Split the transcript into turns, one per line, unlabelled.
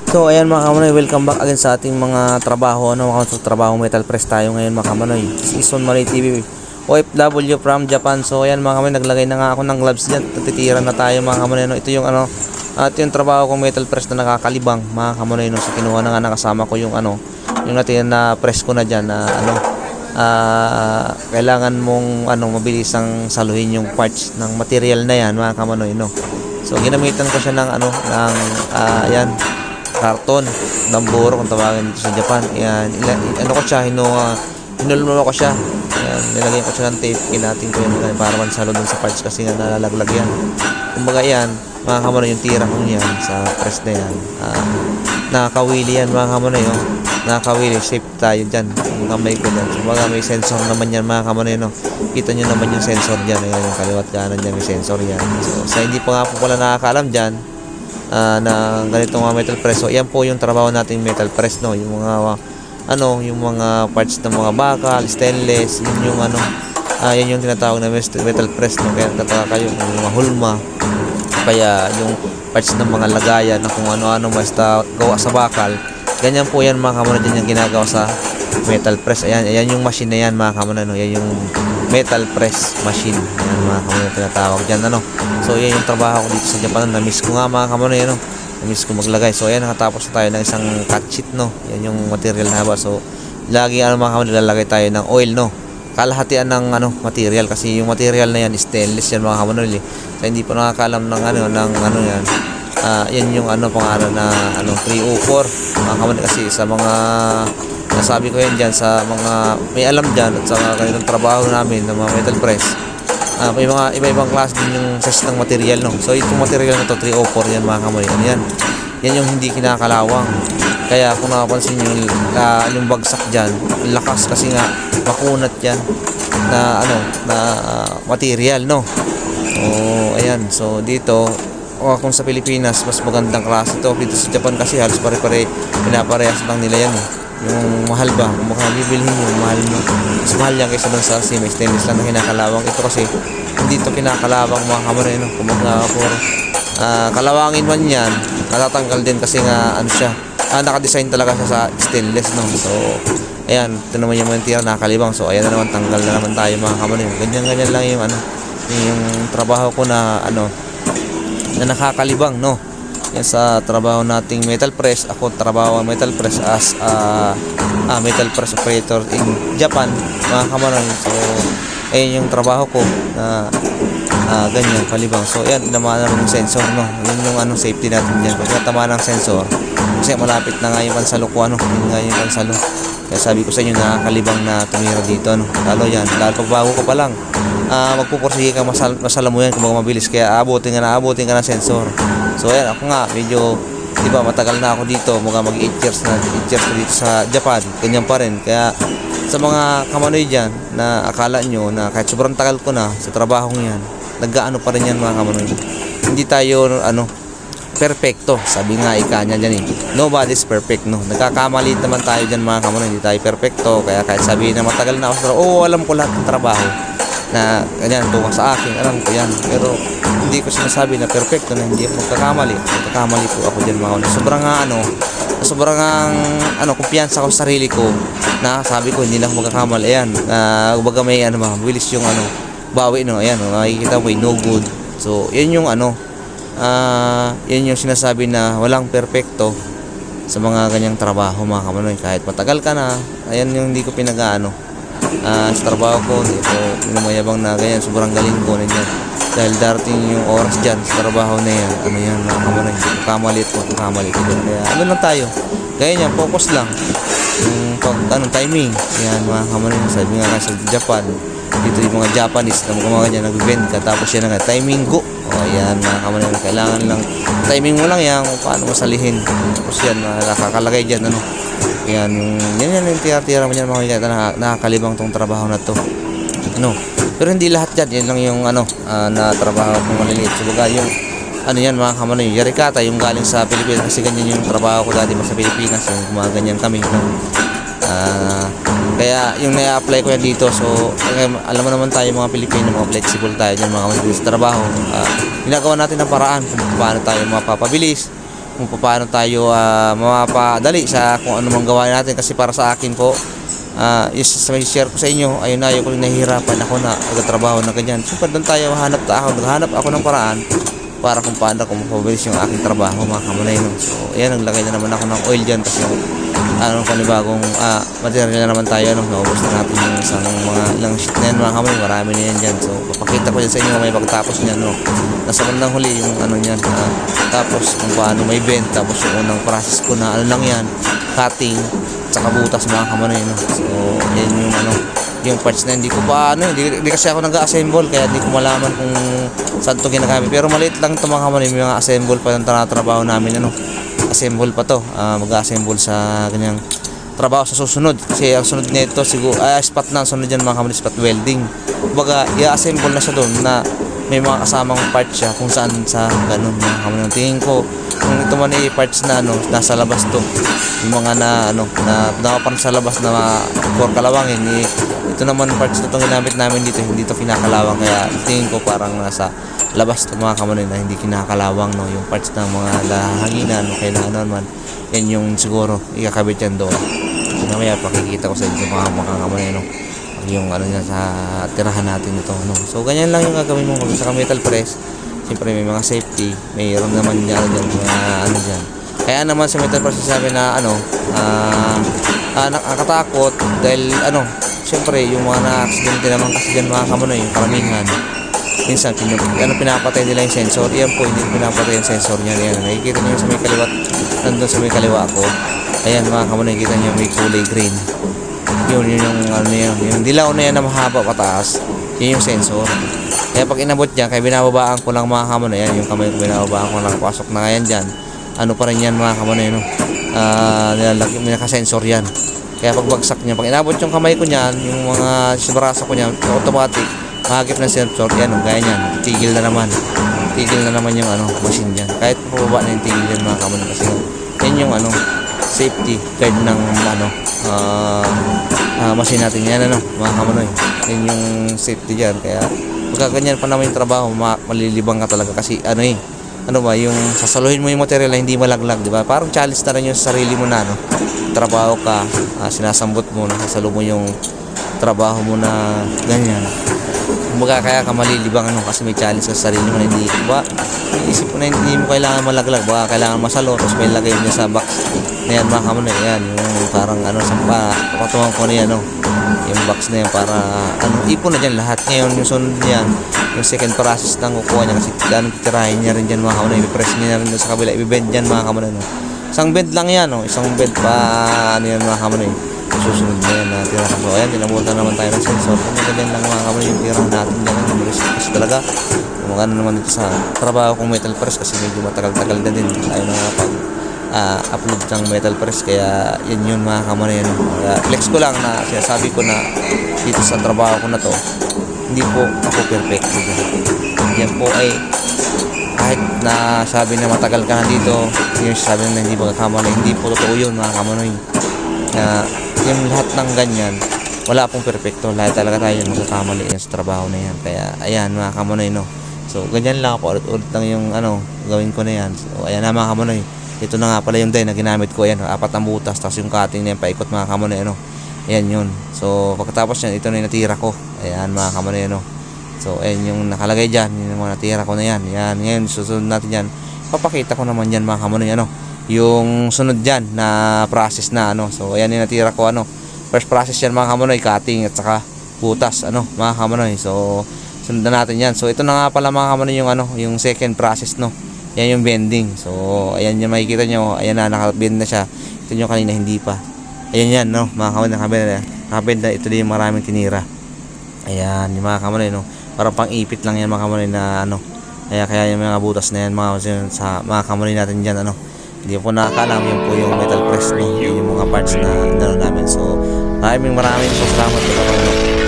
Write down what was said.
So ayan mga kamanoy, welcome back again sa ating mga trabaho. Sa trabaho metal press tayo ngayon mga kamanoy. Season Manoy TV OFW from Japan. So ayan mga kamanoy, naglagay na nga ako ng gloves dyan. Titira na tayo mga kamanoy. Ito yung ito yung trabaho kong metal press na nakakalibang mga kamanoy. So kinuha na nga nakasama ko yung yung natin na press ko na dyan na kailangan mong mabilisang saluhin yung parts ng material na yan mga kamanoy. So ginamitan ko siya ng ayan, karton, damburo kung tawagin dito sa Japan. Ayan, ko siya, hinulmo ko siya. Ayan, nilagyan ko siya ng tape, kinatin ko yun para mansalo dun sa parts kasi nga nalalaglag yan. Kumbaga yan, mga kamanoy, yung tira kong yan sa press na yan. Nakakawili yan mga kamanoy, nakakawili, safe tayo dyan. Yung kamay ko dyan. Kumbaga may sensor naman yan mga kamanoy, kita nyo naman yung sensor dyan. Ayan, yung kaliwat kanan dyan, may sensor yan. So, sa hindi pa nga po pala nakakaalam dyan, na ganitong mga metal press. So yan po yung trabaho nating metal press, yung mga yung mga parts ng mga bakal, stainless, yun yung yan yung tinatawag na metal press, kaya tataka kayo yung mga hulma, kaya yung parts ng mga lagayan na kung ano-ano basta gawa sa bakal, ganyan po yan mga kamanoy, din yung ginagawa sa metal press. Ayan yung machine na yan mga kamanoy, yan yung metal press machine. Ayan mga kamanoy, tinatawag dyan so yan yung trabaho ko dito sa Japan. Na-miss ko nga mga kamanoy, na-miss ko maglagay. So ayan, nakatapos na tayo ng isang cut sheet, yan yung material na haba. So lagi mga kamanoy, lalagay tayo ng oil, kalahatian ng material, kasi yung material na yan stainless yan mga kamanoy. So hindi pa nakakaalam ng yan, yan yung pangalan na 304 mga kamanoy, kasi sa mga nasabi ko yan dyan sa mga may alam dyan at sa ganitong trabaho namin ng mga metal press, may mga iba-ibang klase din yung size ng material, so itong material na to 304 yan mga kamanoy. Yan yung hindi kinakalawang, kaya kung nakapansin nyo yung bagsak dyan, lakas kasi nga makunat yan na material, ayan. So dito kung sa Pilipinas mas magandang klase ito. Dito sa Japan kasi halos pare-pare pinaparehas lang nila yan, yung mahal ba, kung baka bibilhin yung mahal mo, mas mahal yan kaysa dun sa may stainless lang na kinakalawang. Ito kasi hindi ito kinakalawang mga kamanoy, kung baka kalawangin man yan, natatanggal din kasi nga siya, nakadesign talaga siya sa stainless, so ayan, ito naman yung mga tira nakakalibang. So ayan na naman, tanggal na naman tayo mga kamanoy. Ganyan lang yung yung trabaho ko na na nakakalibang, yan sa trabaho nating metal press. Ako trabaho metal press as metal press operator in Japan mga kamanoy. So ayun yung trabaho ko na ganyan kalibang. So yan, tinamaan naman yung sensor, yun yung safety natin dyan. Pag natamaan ng sensor, kasi malapit na nga yung pansalo ko, yun nga yung pansalo. Kaya sabi ko sa inyo, nakakalibang na tumira dito, lalo yan, lalo pag bago ka pa lang, magpupursige ka, masala mo yan kung mabilis, kaya aabutin ka ng sensor. So ayan, ako nga medyo, diba, matagal na ako dito, mga mag 8 years na dito sa Japan, ganyan pa rin. Kaya sa mga kamanoy dyan na akala nyo na kahit sobrang tagal ko na sa trabahong yan, nag-aano pa rin yan mga kamanoy. Hindi tayo perfecto, sabi nga ika niya dyan, nobody's perfect, nagkakamali naman tayo dyan mga kamanoy, hindi tayo perfecto. Kaya kahit sabihin na matagal na ako sa alam ko lahat ng trabaho na ganyan, tunga sa akin, alam ko yan, pero hindi ko sinasabi na perfecto, na hindi ako magkakamali po ako dyan mga kamanoy. Sobrang kumpiyansa ko sa sarili ko, na sabi ko hindi lang magkakamali. Ayan, kumbaga may mabilis yung bawi, ayan, makikita mo no good. So yan yung yan yung sinasabi na walang perfecto sa mga ganyang trabaho mga kamanoy. Kahit matagal ka na, ayan yung hindi ko sa trabaho ko, hindi ko pinamayabang na ganyan, sobrang galing ko ninyo, dahil darating yung oras dyan sa trabaho na yan, yan mga kamanoy, kamali ko. Kaya lang tayo, ganyan, focus lang yung timing, yan mga kamanoy. Sabi nga kasi sa Japan, dito yung mga Japanese na mga ganyan, nag-bend ka, tapos yan nga, timing go. Ayan mga kamanoy, kailangan lang timing mo lang yan kung paano masalihin. Tapos yan, nakakalagay dyan, yan yung tira-tira mo dyan mga kamanoy. Nakakalibang tong trabaho na to, pero hindi lahat dyan, yan lang yung na trabaho kung maliliit. So baga yung yan mga kamanoy, yarikata yung galing sa Pilipinas, kasi ganyan yung trabaho ko dati sa Pilipinas, yung gumaganyan kami, kaya yung na-apply ko yan dito. So alam mo naman tayo mga Pilipino, mga flexible tayo dyan mga kamanoy sa trabaho. Ginagawa natin ng paraan kung paano tayo mapapabilis, kung paano tayo mapapadali sa kung ano mang gawain natin. Kasi para sa akin po, may share ko sa inyo, ayun na, yung nahihirapan ako na nagtatrabaho na ganyan. So doon tayo naghanap ako ng paraan para kung paano kung mapabilis yung aking trabaho, mga kamunay, no? So ayan, naglagay na naman ako ng oil dyan kasi panibagong material na naman tayo, no? Naubos na natin yung isang mga ilang sheet na yan, mga kamunay, marami na yan dyan. So papakita ko yan sa inyo may pagtapos niyan, no? Nasa bandang huli yung ano niyan, tapos kung paano may bend, tapos yung unang process ko na ano lang yan, cutting saka butas, mga kamunay, no? So yan yung yung parts na hindi ko pa hindi kasi ako nag-assemble, kaya hindi ko malaman kung saan to ginagamit. Pero maliit lang ito, mga kamunay, may mga assemble pa ng trabaho namin, assemble pa to, mag-assemble sa ganyang trabaho sa susunod. Kasi ang sunod nito siguro spot na ang sunod dyan, mga kamunay, spot welding. Kumbaga i-assemble na siya doon na may mga kasamang parts siya kung saan sa ganun, mga kamunay. Tingin ko kung ito man ay parts na nasa labas to, yung mga na nakapan sa labas na for kalawangin, ito naman parts na itong ginamit namin dito, hindi ito kinakalawang, kaya tingin ko parang nasa labas ito, mga kamunay, na hindi kinakalawang, no? Yung parts ng mga lahanginan o kailangan man, yan yung siguro ikakabit yan doon. So mamaya pakikita ko sa inyo, mga kamunay, no? Yung niya sa tirahan natin ito, no? So ganyan lang yung gagawin mo sa metal press. Siyempre may mga safety, mayroon naman dyan mga dyan. Kaya naman sa metal press sabi na nakakatakot dahil siyempre yung mga na-aksidente naman kasi dyan, mga kamunay, yung karamihan minsan pinapatay nila yung sensor. Yan po, hindi pinapatay yung sensor niya. Yan, nakikita niyo sa may kaliwa, nandun sa may kaliwa ko, ayan, mga kamunay, nakikita niyo may kulay green, yun yung dilaw na yan na mahaba pataas, yun yung sensor. Kaya pag inabot dyan, kaya binababaan ko lang, mga kamunay, yan yung kamay ko, binababaan ko lang, pasok na ngayon dyan, pa rin yan, mga kamunay, nilalagay, may nakasensor yan. Kaya pag bagsak niya, pag inabot yung kamay ko niyan, yung mga braso ko niyan, automatic mahagip ng sensor, yan, gaya niyan, tigil na naman yung machine dyan. Kahit pababa na yung tigil yan, mga kamunay, kasi yan yung safety guard ng machine natin yan, mga kamunay. Yan yung safety dyan. Kaya pagka ganyan pa naman yung trabaho, malilibang ka talaga kasi yung sasaluhin mo yung material na hindi malaglag, di ba? Parang challenge na rin yung sarili mo na trabaho ka, sinasambot mo, nasasalo mo yung trabaho mo na ganyan. Kumbaga kaya ka malilibang kasi may challenge sa sarili mo na hindi ba iisip mo na hindi mo kailangan malaglag, baka kailangan masalo, tapos may lagay mo sa box na yan, mga kamunay, yan yung parang patungan ko na yan, yung box na yan para ipon na dyan lahat. Ngayon yung sunod niyan, yung second process lang kukuha niya kasi titirahin niya rin dyan, mga kamunay, i-press niya rin sa kabila, i-bend dyan, mga kamunay, isang bend lang yan, isang bend pa yan, mga kamunay, susunod na yan na tirahan. So ayan, tinabutan naman tayo ng sensor. Kung ganyan lang, mga kamunay, yung tirahan natin dyan, kasi talaga kumagana naman dito sa trabaho kong metal press kasi medyo matagal-tagal na din tayo upload ng metal press, kaya yun, mga kamunay, flex ko lang na sinasabi ko na dito sa trabaho ko na to, hindi po ako perfect. Yan po ay kahit na sabi na matagal ka na dito, yung sabi na hindi magkakamali, hindi po totoo yun, mga kamunay. Yung lahat ng ganyan, wala pong perfecto, lahat talaga tayo magkakamali sa trabaho na yan. Kaya ayan, mga kamunay, so ganyan lang ako, ulit lang yung gawin ko na yan. So ayan na, mga kamunay, ito na nga pala yung die na ginamit ko. Ayan, 4 na butas, tapos yung cutting na yan paikot, mga kamunay, ayan yun. So pagkatapos yan, ito na yung natira ko. Ayan, mga kamunay, so ayan yung nakalagay dyan, yung mga natira ko na yan. Ayan, ngayon susunod natin yan, papakita ko naman yan, mga kamunay, yung sunod dyan na process na so ayan yung natira ko, first process yan, mga kamunay, cutting at saka butas, mga kamunay. So sundan natin yan. So ito na nga pala, mga kamunay, yung second process, yan yung bending. So ayan yung makikita nyo, ayan na, nakabend na siya. Ito nyo kanina hindi pa, ayan yan, mga kamunay, nakabend na. Ito din yung maraming tinira, ayan yung mga kamunay, parang pang ipit lang yan, mga kamunay, na kaya yung mga butas na yan, sa mga kamunay natin dyan, hindi po nakakaalam, yun po yung metal press, yun yung mga parts na namin. So maraming po salamat po.